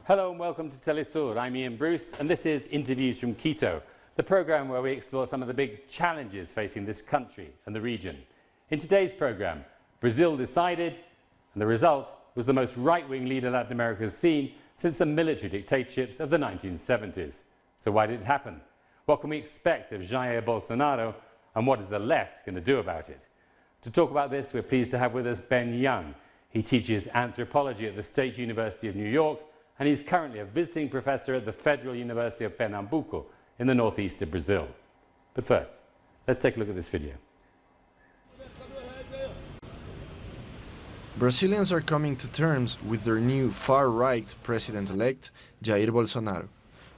Hello and welcome to Telesur. I'm Ian Bruce and this is Interviews from Quito, the programme where we explore some of the big challenges facing this country and the region. In today's programme, Brazil decided, and the result was the most right-wing leader Latin America has seen since the military dictatorships of the 1970s. So why did it happen? What can we expect of Jair Bolsonaro and what is the left going to do about it? To talk about this, we're pleased to have with us Ben Junge. He teaches anthropology at the State University of New York and he's currently a visiting professor at the Federal University of Pernambuco in the northeast of Brazil. But first, let's take a look at this video. Brazilians are coming to terms with their new far-right president-elect, Jair Bolsonaro,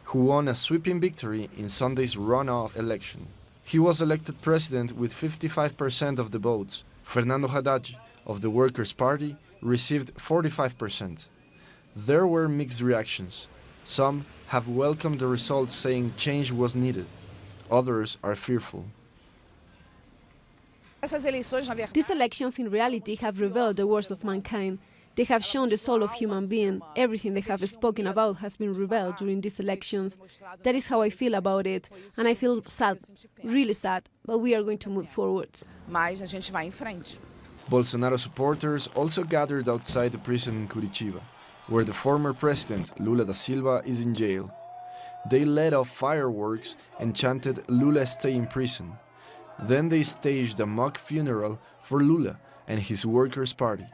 who won a sweeping victory in Sunday's runoff election. He was elected president with 55% of the votes. Fernando Haddad of the Workers' Party received 45%. There were mixed reactions. Some have welcomed the results, saying change was needed. Others are fearful. These elections in reality have revealed the worst of mankind. They have shown the soul of human being. Everything they have spoken about has been revealed during these elections. That is how I feel about it. And I feel sad, really sad, but we are going to move forwards. Bolsonaro supporters also gathered outside the prison in Curitiba, where the former president, Lula da Silva, is in jail. They let off fireworks and chanted "Lula stay in prison." Then they staged a mock funeral for Lula and his Workers' Party.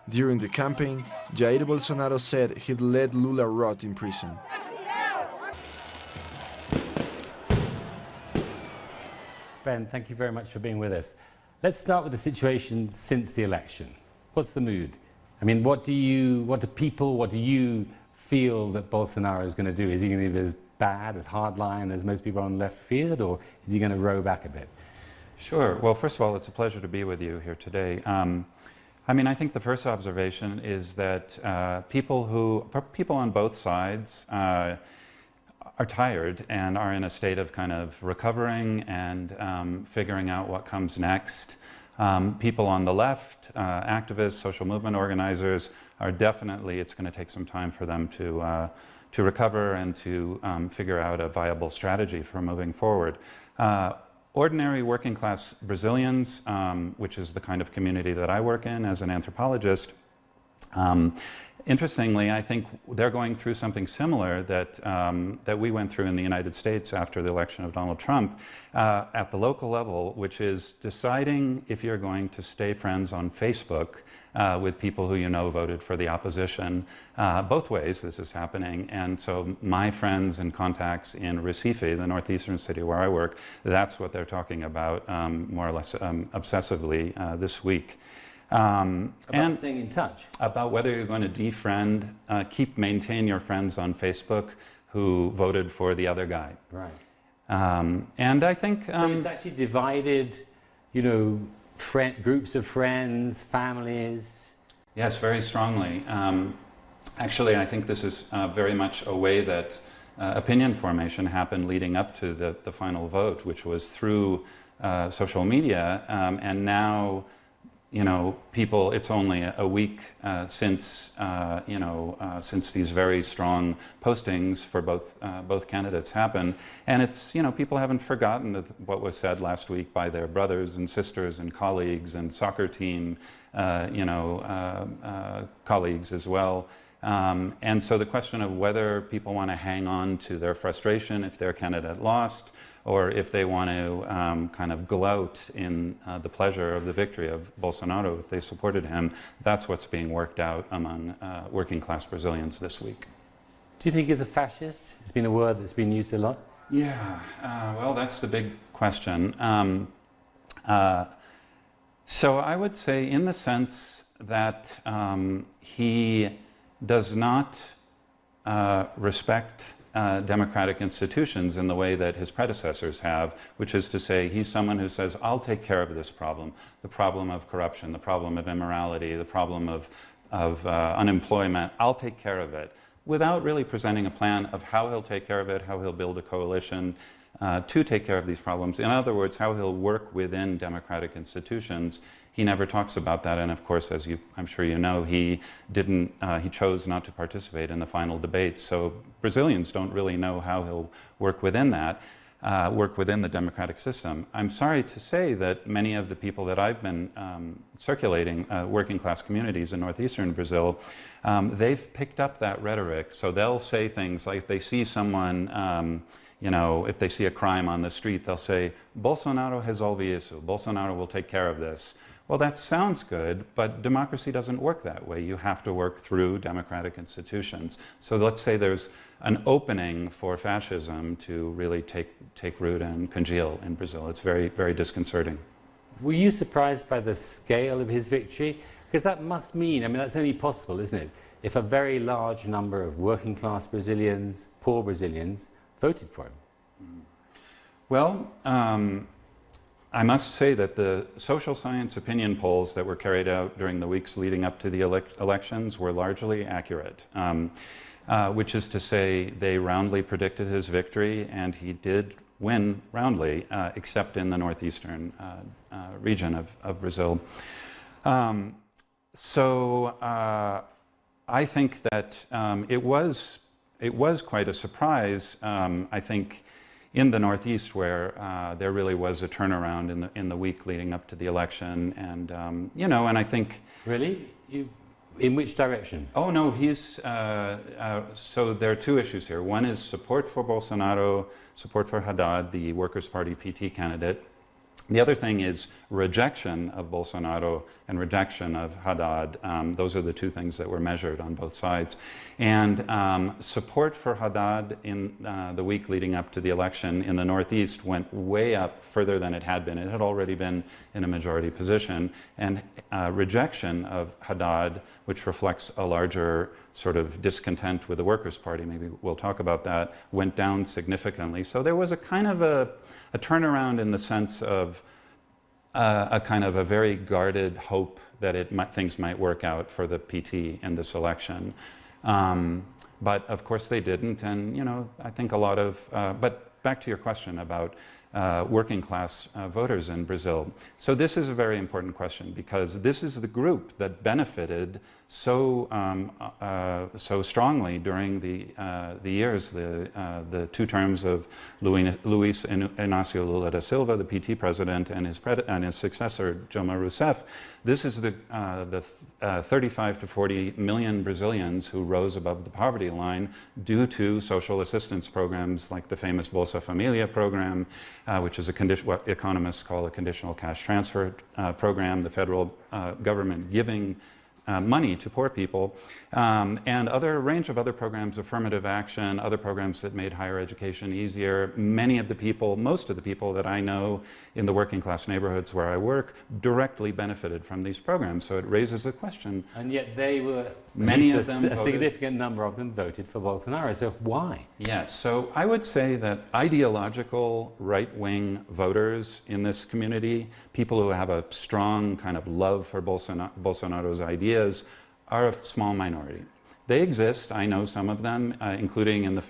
During the campaign, Jair Bolsonaro said he'd let Lula rot in prison. Ben, thank you very much for being with us. Let's start with the situation since the election. What's the mood? I mean, what do you feel that Bolsonaro is going to do? Is he going to be as bad, as hardline as most people on the left feared, or is he going to row back a bit? Sure. Well, first of all, it's a pleasure to be with you here today. I mean, I think the first observation is that people on both sides are tired and are in a state of kind of recovering and figuring out what comes next. People on the left, activists, social movement organizers, are definitely, it's going to take some time for them to recover and to figure out a viable strategy for moving forward. Ordinary working class Brazilians, which is the kind of community that I work in as an anthropologist, interestingly, I think they're going through something similar that we went through in the United States after the election of Donald Trump at the local level, which is deciding if you're going to stay friends on Facebook with people who you know voted for the opposition. Both ways this is happening, and so my friends and contacts in Recife, the northeastern city where I work, that's what they're talking about more or less obsessively this week. About staying in touch? About whether you're going to defriend, maintain your friends on Facebook who voted for the other guy. Right. And I think... so it's actually divided, you know, groups of friends, families? Yes, very strongly. Actually, I think this is very much a way that opinion formation happened leading up to the final vote, which was through social media, and now, you know, people, it's only a week since, since these very strong postings for both candidates happened. And it's, you know, people haven't forgotten what was said last week by their brothers and sisters and colleagues and soccer team, colleagues as well. And so the question of whether people want to hang on to their frustration if their candidate lost, or if they want to kind of gloat in the pleasure of the victory of Bolsonaro if they supported him, that's what's being worked out among working class Brazilians this week. Do you think he's a fascist? It's been a word that's been used a lot. Yeah, well, that's the big question. So I would say in the sense that he does not respect democratic institutions in the way that his predecessors have, which is to say he's someone who says, I'll take care of this problem, the problem of corruption, the problem of immorality, the problem of unemployment, I'll take care of it, without really presenting a plan of how he'll take care of it, how he'll build a coalition to take care of these problems. In other words, how he'll work within democratic institutions. he never talks about that. And of course, as I'm sure you know, he chose not to participate in the final debate. So Brazilians don't really know how he'll work within that. Work within the democratic system. I'm sorry to say that many of the people that I've been circulating, working class communities in northeastern Brazil, they've picked up that rhetoric. So they'll say things like, if they see someone, you know, if they see a crime on the street, they'll say, Bolsonaro resolve isso, Bolsonaro will take care of this. Well, that sounds good, but democracy doesn't work that way. You have to work through democratic institutions. So let's say there's an opening for fascism to really take root and congeal in Brazil. It's very, very disconcerting. Were you surprised by the scale of his victory? Because that must mean, I mean, that's only possible, isn't it, if a very large number of working class Brazilians, poor Brazilians, voted for him. Well, I must say that the social science opinion polls that were carried out during the weeks leading up to the elections were largely accurate, which is to say they roundly predicted his victory, and he did win roundly, except in the northeastern region of Brazil. So I think that it was quite a surprise, I think, in the Northeast, where there really was a turnaround in the week leading up to the election, and you know, and I think really, in which direction? Oh no, so there are two issues here. One is support for Bolsonaro, support for Haddad, the Workers' Party PT candidate. The other thing is rejection of Bolsonaro and rejection of Haddad. Those are the two things that were measured on both sides. And support for Haddad in the week leading up to the election in the Northeast went way up, further than it had been. It had already been in a majority position. And rejection of Haddad, which reflects a larger sort of discontent with the Workers' Party, maybe we'll talk about that, went down significantly. So there was a kind of a turnaround in the sense of a kind of a very guarded hope that things might work out for the PT in this election. But of course they didn't, and you know, I think a lot of, but back to your question about working class voters in Brazil. So this is a very important question, because this is the group that benefited so strongly during the years, the two terms of Luiz Inácio Lula da Silva, the PT president, and his successor Dilma Rousseff. This is the 35 to 40 million Brazilians who rose above the poverty line due to social assistance programs like the famous Bolsa Familia program, which is what economists call a conditional cash transfer program, the federal government giving money to poor people, and a range of other programs, affirmative action, other programs that made higher education easier. Most of the people that I know in the working class neighborhoods where I work directly benefited from these programs. So it raises a question. And yet they were, a significant number of them voted for Bolsonaro. So why? Yes, so I would say that ideological right-wing voters in this community, people who have a strong kind of love for Bolsonaro's ideas, are a small minority. They exist. I know some of them, including in the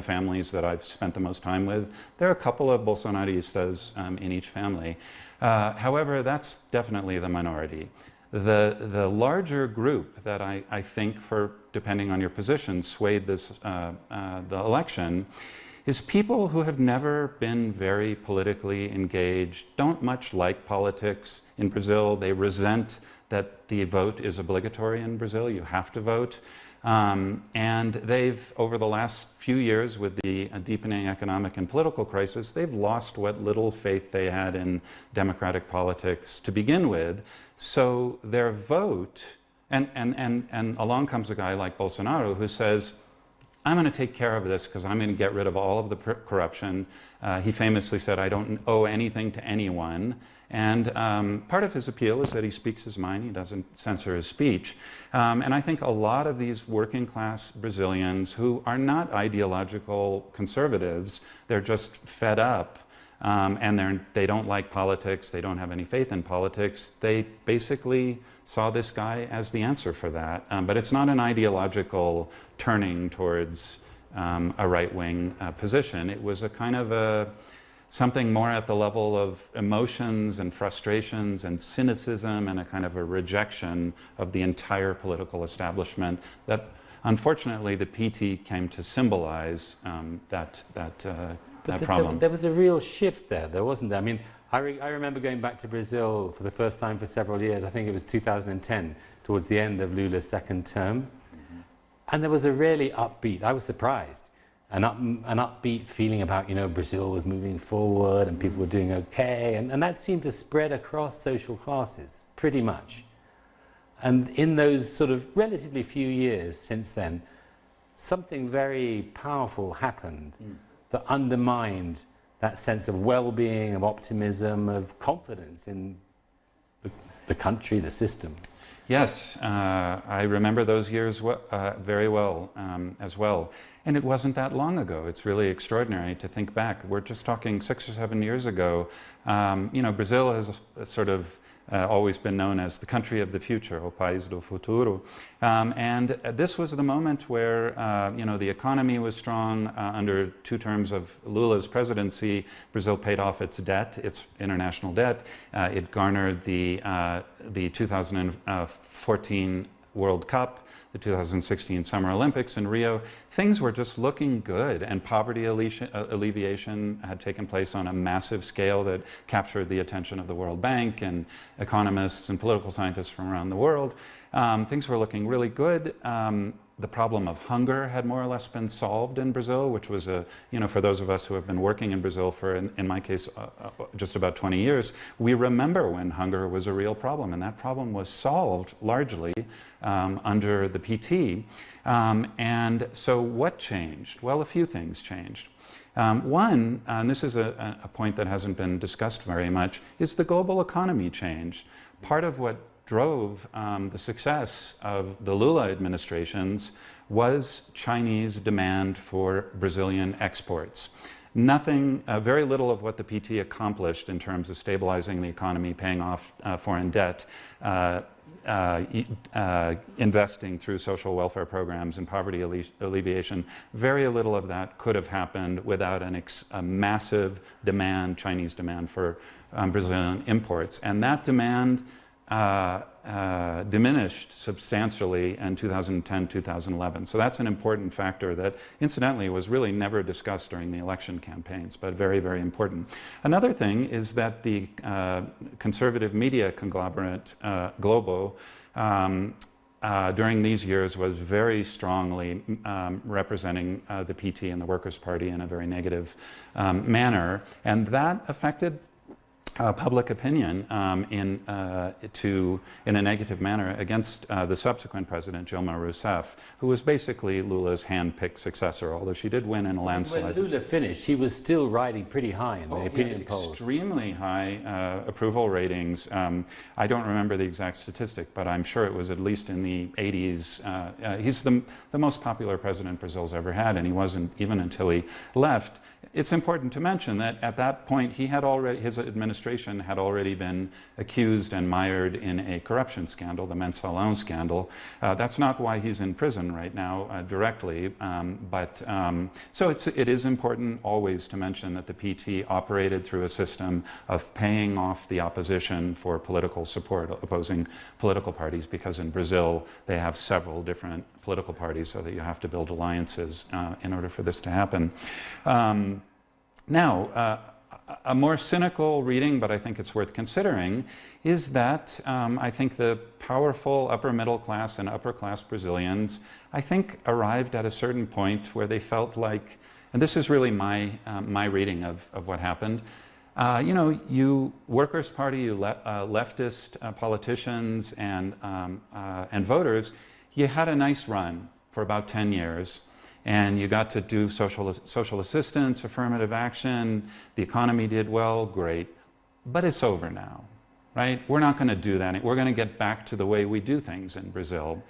families that I've spent the most time with. There are a couple of Bolsonaristas in each family. However, that's definitely the minority. The larger group that I think, depending on your position, swayed the election is people who have never been very politically engaged, don't much like politics in Brazil. They resent that the vote is obligatory in Brazil. You have to vote. And they've, over the last few years with the deepening economic and political crisis, they've lost what little faith they had in democratic politics to begin with. So their vote, and along comes a guy like Bolsonaro who says, I'm going to take care of this because I'm going to get rid of all of the corruption. He famously said, I don't owe anything to anyone. And part of his appeal is that he speaks his mind, he doesn't censor his speech. And I think a lot of these working class Brazilians who are not ideological conservatives, they're just fed up, and they don't like politics, they don't have any faith in politics, they basically saw this guy as the answer for that. But it's not an ideological turning towards a right-wing position. It was a kind of something more at the level of emotions and frustrations and cynicism and a kind of a rejection of the entire political establishment that unfortunately the PT came to symbolize that problem. There was a real shift there, wasn't there? I mean, I remember going back to Brazil for the first time for several years. I think it was 2010, towards the end of Lula's second term. Mm-hmm. And there was a really upbeat, I was surprised, an upbeat feeling about, you know, Brazil was moving forward and people were doing okay. And that seemed to spread across social classes, pretty much. And in those sort of relatively few years since then, something very powerful happened that undermined that sense of well-being, of optimism, of confidence in the country, the system. Yes, I remember those years very well as well. And it wasn't that long ago. It's really extraordinary to think back. We're just talking 6 or 7 years ago. You know, Brazil has sort of always been known as the country of the future, o país do futuro. And this was the moment where, you know, the economy was strong. Under 2 terms of Lula's presidency, Brazil paid off its debt, its international debt. It garnered the 2014 World Cup, the 2016 Summer Olympics in Rio. Things were just looking good, and poverty alleviation had taken place on a massive scale that captured the attention of the World Bank and economists and political scientists from around the world. Things were looking really good. The problem of hunger had more or less been solved in Brazil, which was you know, for those of us who have been working in Brazil for, in my case, just about 20 years, we remember when hunger was a real problem, and that problem was solved largely under the PT. And so what changed? Well, a few things changed. One, and this is a point that hasn't been discussed very much, is the global economy changed. Part of what drove the success of the Lula administrations was Chinese demand for Brazilian exports. Nothing, very little of what the PT accomplished in terms of stabilizing the economy, paying off foreign debt, investing through social welfare programs and poverty alleviation, very little of that could have happened without a massive demand, Chinese demand for Brazilian imports. And that demand diminished substantially in 2010-2011. So that's an important factor that, incidentally, was really never discussed during the election campaigns, but very, very important. Another thing is that the conservative media conglomerate, Globo, during these years was very strongly representing the PT and the Workers' Party in a very negative manner, and that affected public opinion in a negative manner against the subsequent president, Dilma Rousseff, who was basically Lula's hand-picked successor, although she did win in a landslide. When Lula finished, he was still riding pretty high in the opinion polls. Extremely high approval ratings. I don't remember the exact statistic, but I'm sure it was at least in the 80s. He's the most popular president Brazil's ever had, and he wasn't even until he left. It's important to mention that at that point, his administration had already been accused and mired in a corruption scandal, the Mensalão scandal. That's not why he's in prison right now directly, so it is important always to mention that the PT operated through a system of paying off the opposition for political support, opposing political parties, because in Brazil they have several different political parties, so that you have to build alliances in order for this to happen. Now, a more cynical reading, but I think it's worth considering, is that I think the powerful upper middle class and upper class Brazilians, I think, arrived at a certain point where they felt like, and this is really my reading of what happened, you know, you Workers' Party, you leftist politicians and voters, you had a nice run for about 10 years. And you got to do social assistance, affirmative action, the economy did well, great. But it's over now, right? We're not going to do that. We're going to get back to the way we do things in Brazil,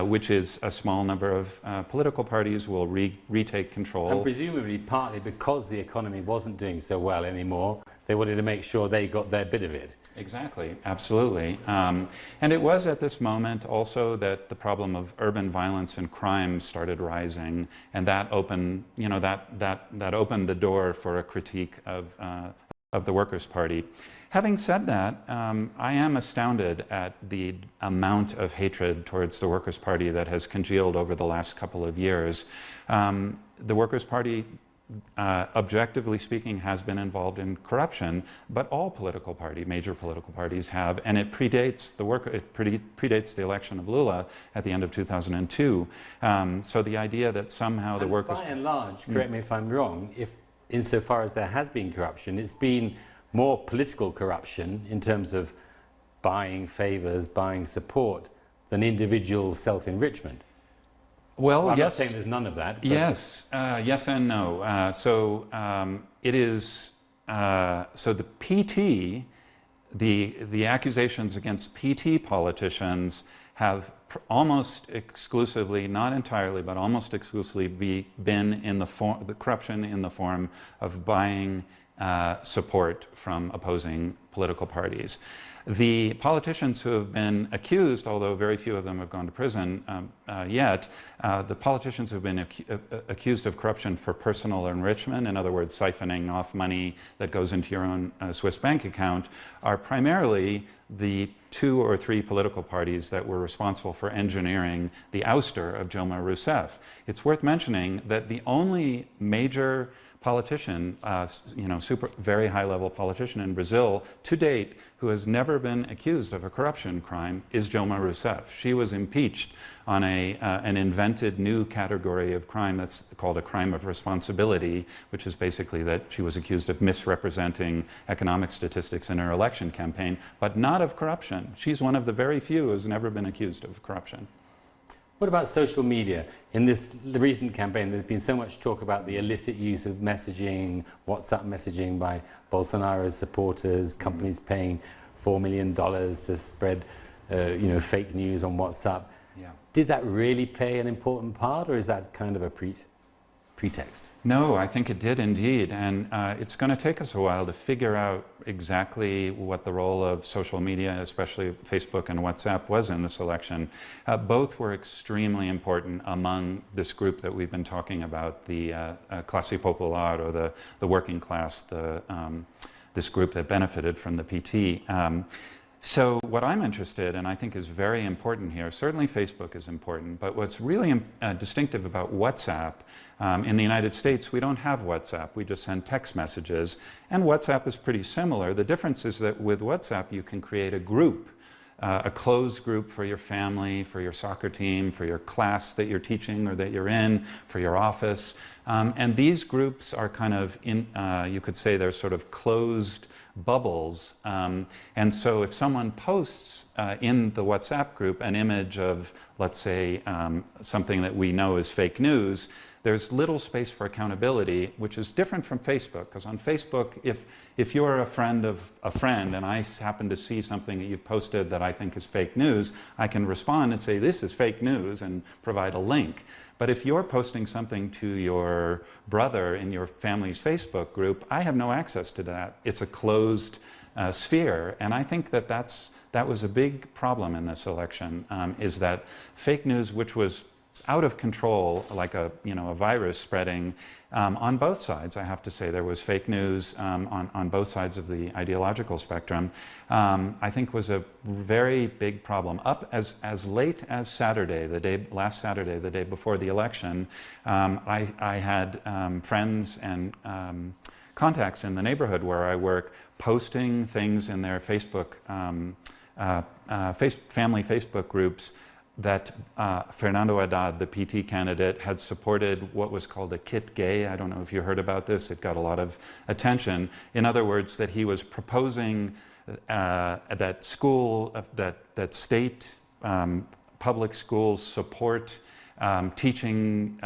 which is a small number of political parties will retake control. And presumably partly because the economy wasn't doing so well anymore, they wanted to make sure they got their bit of it. Exactly, absolutely. And it was at this moment also that the problem of urban violence and crime started rising, and that opened, that opened the door for a critique of the Workers' Party. Having said that, I am astounded at the amount of hatred towards the Workers' Party that has congealed over the last couple of years. The Workers' Party, objectively speaking, has been involved in corruption, but all major political parties have, and it predates predates the election of Lula at the end of 2002. So the idea that somehow the Workers' By and large, correct me if I'm wrong, if insofar as there has been corruption, it's been more political corruption in terms of buying favors, buying support, than individual self-enrichment. Well, I'm yes. not saying there's none of that. Yes, yes and no. It is, so the PT, the accusations against PT politicians have almost exclusively, not entirely, but almost exclusively been in the corruption in the form of buying support from opposing political parties. The politicians who have been accused, although very few of them have gone to prison yet, the politicians who have been accused of corruption for personal enrichment, in other words, siphoning off money that goes into your own Swiss bank account, are primarily the 2 or 3 political parties that were responsible for engineering the ouster of Dilma Rousseff. It's worth mentioning that the only major politician, very high-level politician in Brazil to date who has never been accused of a corruption crime is Dilma Rousseff. She was impeached on an invented new category of crime that's called a crime of responsibility, which is basically that she was accused of misrepresenting economic statistics in her election campaign, but not of corruption. She's one of the very few who's never been accused of corruption. What about social media? In the recent campaign, there's been so much talk about the illicit use of messaging, WhatsApp messaging by Bolsonaro's supporters, companies paying $4 million to spread, fake news on WhatsApp. Yeah. Did that really play an important part, or is that kind of a pretext? No, I think it did indeed, and it's going to take us a while to figure out exactly what the role of social media, especially Facebook and WhatsApp, was in this election. Both were extremely important among this group that we've been talking about, the classe populaire, or the working class, this group that benefited from the PT. So what I'm interested in, I think is very important here, certainly Facebook is important, but what's really distinctive about WhatsApp, in the United States we don't have WhatsApp, we just send text messages, and WhatsApp is pretty similar. The difference is that with WhatsApp you can create a group, a closed group for your family, for your soccer team, for your class that you're teaching or that you're in, for your office, and these groups are kind of, you could say they're sort of closed bubbles, and so if someone posts in the WhatsApp group an image of, let's say, something that we know is fake news, there's little space for accountability, which is different from Facebook, because on Facebook, if you're a friend of a friend and I happen to see something that you've posted that I think is fake news, I can respond and say this is fake news and provide a link. But if you're posting something to your brother in your family's Facebook group, I have no access to that. It's a closed sphere, and I think that was a big problem in this election, is that fake news, which was out of control, like a virus spreading on both sides. I have to say there was fake news on both sides of the ideological spectrum. I think was a very big problem. Up as late as Saturday, last Saturday, the day before the election, I had friends and contacts in the neighborhood where I work posting things in their Facebook family Facebook groups that Fernando Haddad, the PT candidate, had supported what was called a kit gay. I don't know if you heard about this. It got a lot of attention. In other words, that he was proposing that state public schools support teaching,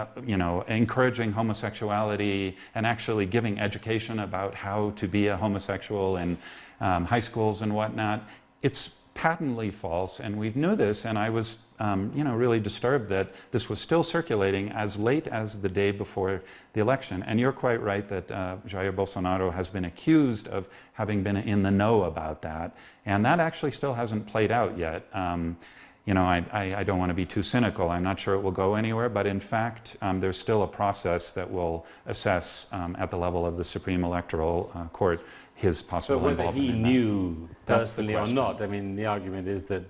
encouraging homosexuality and actually giving education about how to be a homosexual high schools and whatnot. It's patently false, and we knew this, and I was really disturbed that this was still circulating as late as the day before the election. And you're quite right that Jair Bolsonaro has been accused of having been in the know about that, and that actually still hasn't played out yet. I don't want to be too cynical. I'm not sure it will go anywhere, but in fact, there's still a process that will assess at the level of the Supreme Electoral Court his possible involvement. But whether he knew personally or question. not, I mean, the argument is that,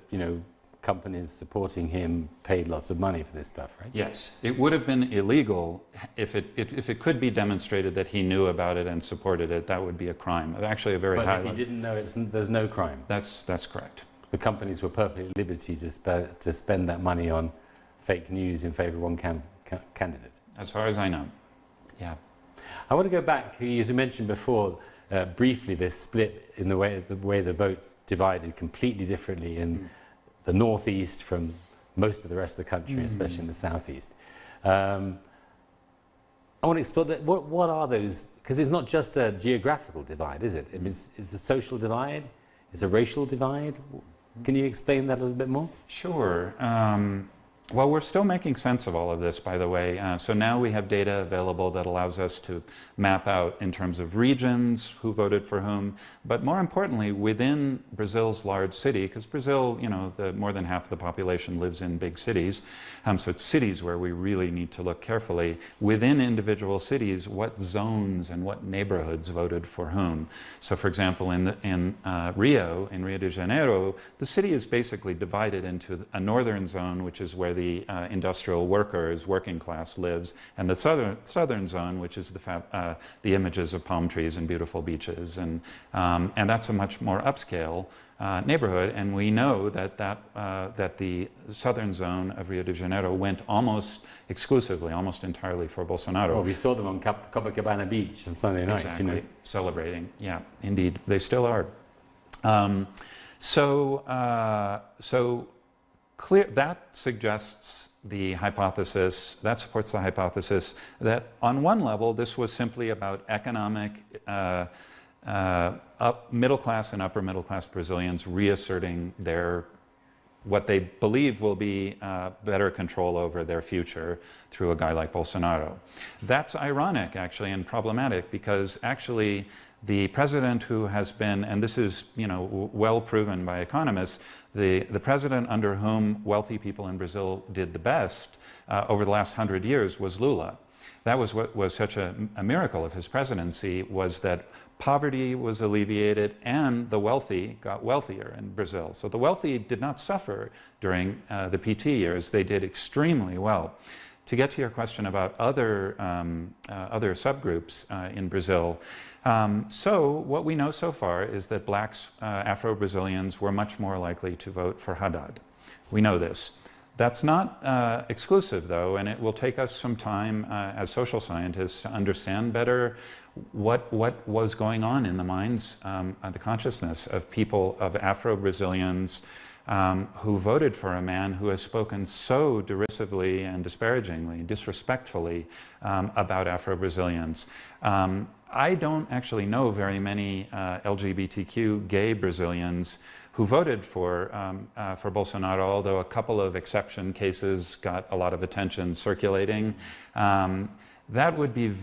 companies supporting him paid lots of money for this stuff, right? Yes, it would have been illegal if it could be demonstrated that he knew about it and supported it. That would be a crime. Actually, a very high. But if he didn't know, there's no crime. That's correct. The companies were perfectly at liberty to spend that money on fake news in favor of one candidate. As far as I know. Yeah. I want to go back, as you mentioned before, briefly, this split in the way the vote divided completely differently in the northeast from most of the rest of the country, especially in the southeast. I want to explore that. What are those? Because it's not just a geographical divide, is it? It's a social divide. It's a racial divide. Can you explain that a little bit more? Sure. Well, we're still making sense of all of this, by the way. So now we have data available that allows us to map out in terms of regions, who voted for whom, but more importantly, within Brazil's large city, because Brazil, more than half of the population lives in big cities, so it's cities where we really need to look carefully. Within individual cities, what zones and what neighborhoods voted for whom. So for example, in Rio de Janeiro, the city is basically divided into a northern zone, which is where the industrial workers, working class lives, and the southern zone, which is the images of palm trees and beautiful beaches, and that's a much more upscale neighborhood. And we know that the southern zone of Rio de Janeiro went almost exclusively, almost entirely for Bolsonaro. Well, we saw them on Copacabana Beach on Sunday night. Exactly, celebrating. Yeah, indeed, they still are. So clear, that suggests the hypothesis, that supports the hypothesis that on one level this was simply about economic, middle class and upper middle class Brazilians reasserting what they believe will be better control over their future through a guy like Bolsonaro. That's ironic, actually, and problematic, because actually the president who has been, and this is well proven by economists, the president under whom wealthy people in Brazil did the best over the last 100 years was Lula. That was what was such a miracle of his presidency, was that poverty was alleviated and the wealthy got wealthier in Brazil. So the wealthy did not suffer during the PT years. They did extremely well. To get to your question about other subgroups in Brazil, so what we know so far is that blacks, Afro-Brazilians, were much more likely to vote for Haddad. We know this. That's not exclusive, though, and it will take us some time as social scientists to understand better what was going on in the minds, the consciousness of people, of Afro-Brazilians who voted for a man who has spoken so derisively and disparagingly, disrespectfully about Afro-Brazilians. I don't actually know very many LGBTQ gay Brazilians who voted for Bolsonaro, although a couple of exception cases got a lot of attention circulating. That would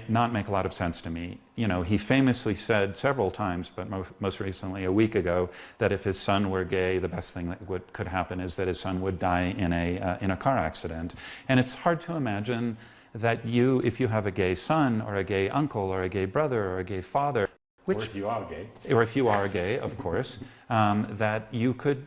not make a lot of sense to me. He famously said several times, but most recently a week ago, that if his son were gay, the best thing that could happen is that his son would die in a car accident. And it's hard to imagine that if you have a gay son or a gay uncle or a gay brother or a gay father, or if you are gay. Or if you are gay, of course, that you could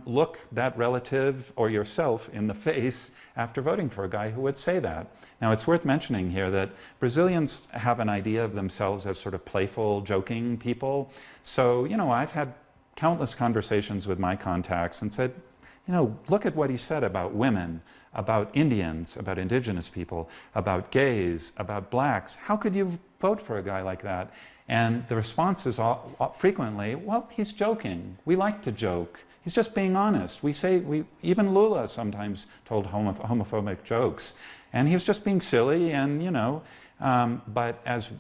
look that relative or yourself in the face after voting for a guy who would say that. Now, it's worth mentioning here that Brazilians have an idea of themselves as sort of playful, joking people. So, I've had countless conversations with my contacts and said, look at what he said about women, about Indians, about indigenous people, about gays, about blacks. How could you vote for a guy like that? And the response is frequently, well, he's joking. We like to joke. He's just being honest. Even Lula sometimes told homophobic jokes. And he was just being silly, and, But as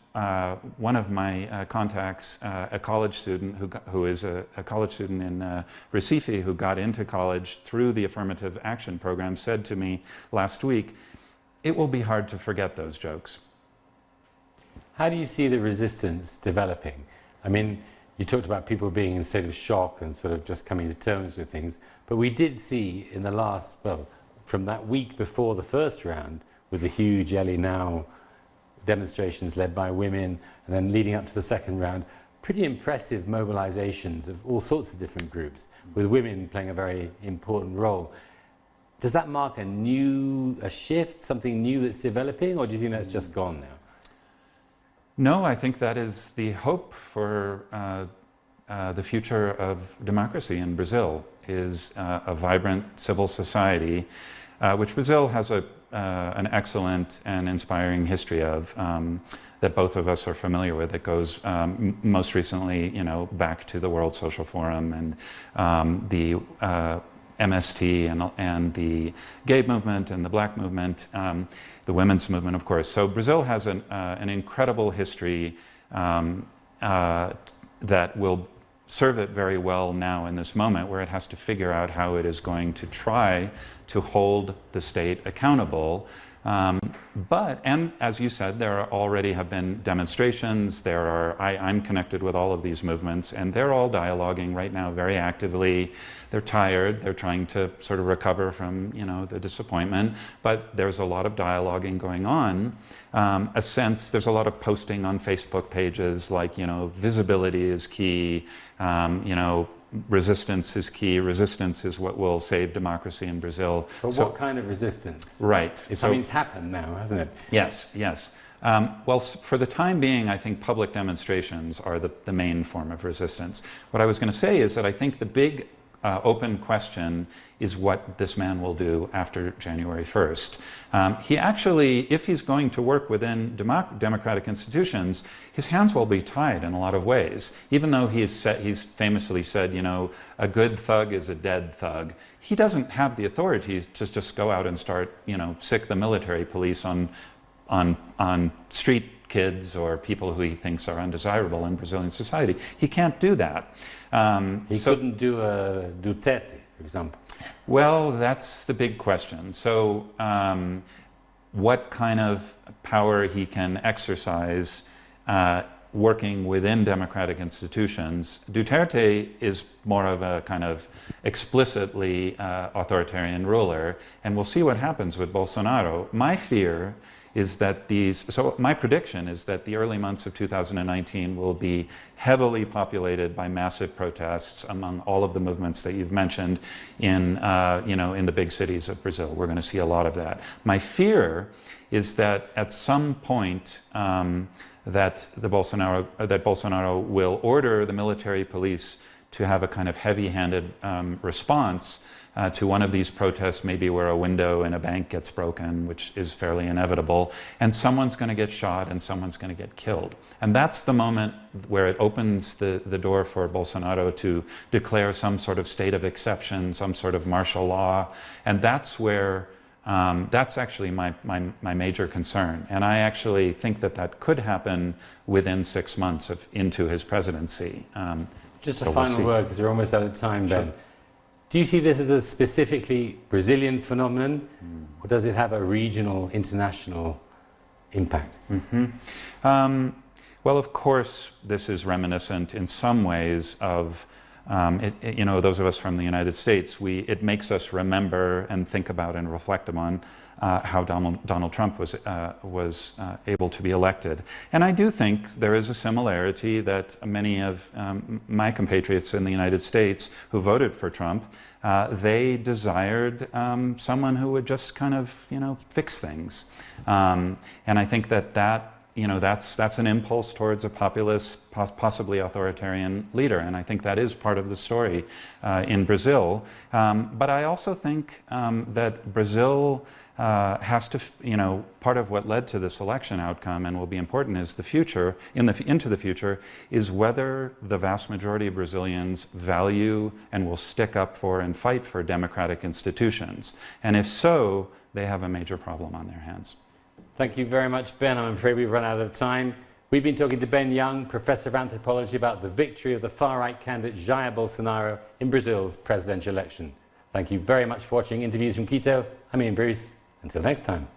one of my contacts, a college student who is a college student in Recife who got into college through the affirmative action program, said to me last week, it will be hard to forget those jokes. How do you see the resistance developing? I mean, you talked about people being in a state of shock and sort of just coming to terms with things, but we did see in the last, well, from that week before the first round, with the huge Ellie Now demonstrations led by women, and then leading up to the second round, pretty impressive mobilizations of all sorts of different groups, with women playing a very important role. Does that mark a shift, something new that's developing, or do you think that's just gone now? No, I think that is the hope for the future of democracy in Brazil, is a vibrant civil society, which Brazil has an excellent and inspiring history of, that both of us are familiar with. It goes most recently, back to the World Social Forum and the MST and the gay movement and the black movement, the women's movement, of course. So Brazil has an incredible history that will serve it very well now in this moment, where it has to figure out how it is going to try to hold the state accountable. And as you said, there already have been demonstrations. I'm connected with all of these movements, and they're all dialoguing right now very actively. They're tired. They're trying to sort of recover from, the disappointment. But there's a lot of dialoguing going on. There's a lot of posting on Facebook pages, like, visibility is key. Resistance is key. Resistance is what will save democracy in Brazil. But what kind of resistance? Right. Something's happened now, hasn't it? Yes, yes. Well, for the time being, I think public demonstrations are the main form of resistance. What I was going to say is that I think the big open question is what this man will do after January 1st. He actually, if he's going to work within democratic institutions, his hands will be tied in a lot of ways. Even though he's famously said, a good thug is a dead thug, he doesn't have the authority to just go out and start, sick the military police on street kids or people who he thinks are undesirable in Brazilian society. He can't do that. He couldn't do a Duterte, for example. Well, that's the big question. So what kind of power he can exercise working within democratic institutions. Duterte is more of a kind of explicitly authoritarian ruler, and we'll see what happens with Bolsonaro. My fear is that my prediction is that the early months of 2019 will be heavily populated by massive protests among all of the movements that you've mentioned in the big cities of Brazil. We're going to see a lot of that. My fear is that at some point that Bolsonaro will order the military police to have a kind of heavy-handed response to one of these protests, maybe where a window in a bank gets broken, which is fairly inevitable, and someone's going to get shot and someone's going to get killed. And that's the moment where it opens the door for Bolsonaro to declare some sort of state of exception, some sort of martial law, and that's where that's actually my major concern. And I actually think that could happen within 6 months into his presidency. Just a final word, because we're almost out of time, Ben. Sure. Do you see this as a specifically Brazilian phenomenon, or does it have a regional, international impact? Mm-hmm. Well, of course, this is reminiscent in some ways of, those of us from the United States. It makes us remember and think about and reflect upon how Donald Trump was able to be elected. And I do think there is a similarity that many of my compatriots in the United States who voted for Trump, they desired someone who would just kind of, fix things. And I think that's an impulse towards a populist, possibly authoritarian leader, and I think that is part of the story in Brazil. But I also think that Brazil has to, part of what led to this election outcome and will be important is the future, into the future, is whether the vast majority of Brazilians value and will stick up for and fight for democratic institutions. And if so, they have a major problem on their hands. Thank you very much, Ben. I'm afraid we've run out of time. We've been talking to Ben Junge, Professor of Anthropology, about the victory of the far-right candidate Jair Bolsonaro in Brazil's presidential election. Thank you very much for watching Interviews from Quito. I'm Ian Bruce. Until next time.